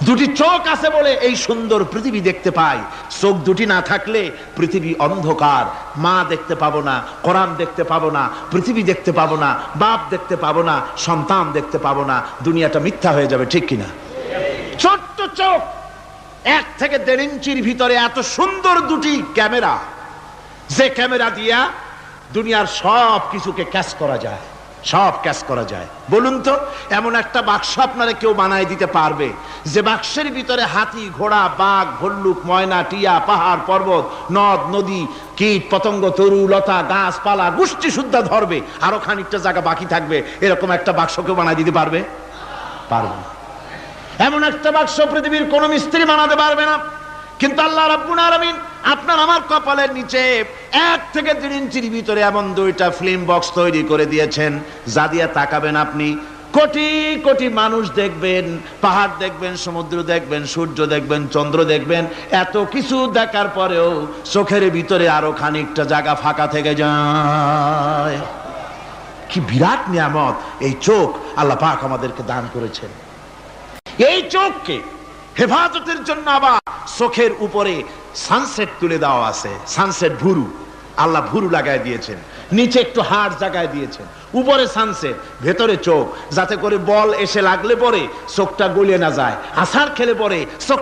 দুটি চোখ আছে বলে এই সুন্দর পৃথিবী দেখতে পাই। চোখ দুটি না থাকলে পৃথিবী অন্ধকার, মা দেখতে পাবো না, কোরআন দেখতে পাবো না, পৃথিবী দেখতে পাবো না, বাপ দেখতে পাবো না, সন্তান দেখতে পাবো না, দুনিয়াটা মিথ্যা হয়ে যাবে, ঠিক কিনা? ছোট্ট চোখ, 1 থেকে 1.5 ইঞ্চির ভিতরে এত সুন্দর দুটি ক্যামেরা, যে ক্যামেরা দিয়া দুনিয়ার সব কিছুকে ক্যাচ করা যায়, সব ক্যাচ করা যায়। বলুন তো, এমন একটা বাক্স আপনারা কেউ বানায় দিতে পারবে যে বাক্সের ভিতরে হাতি, ঘোড়া, বাঘ, ভল্লুক, ময়না, টিয়া, পাহাড়, পর্বত, নদ নদী, কীট পতঙ্গ, তরু লতা, গাছপালা, গোষ্ঠী শুদ্ধা ধরবে, আরো খানিকটা জায়গা বাকি থাকবে, এরকম একটা বাক্স কেউ বানায় দিতে পারবে? পারবে না। এমন একটা বাক্স পৃথিবীর কোন মিস্ত্রি বানাতে পারবে না। কিন্তু আল্লাহ রাব্বুল আলামিন আপনার আমার কপালের নিচে 1 থেকে 1.5 ইঞ্চির ভিতরে এমন 2টা ফিল্ম বক্স তৈরি করে দিয়েছেন, যা দিয়ে তাকাবেন আপনি কোটি কোটি মানুষ দেখবেন, পাহাড় দেখবেন, সমুদ্র দেখবেন, সূর্য দেখবেন, চন্দ্র দেখবেন। এত কিছু দেখার পরেও চোখের ভিতরে আরো খানিকটা জায়গা ফাঁকা থেকে যায়। কি বিরাট নিয়ামত এই চোখ আল্লাহ পাক আমাদেরকে দান করেছেন। এই চোখকে হেফাজতের জন্য আবার চোখের উপরে সানসেট তুলে দেওয়া আছে। সানসেট ভুরু, আল্লাহ ভুরু লাগায় দিয়েছেন, নিচে একটু হাড় জায়গায় দিয়েছেন, উপরে সানসেট, ভেতরে চোখ, যাতে করে বল এসে লাগলে পরে চোখটা গলে না যায়, আছাড় খেলে পরে চোখ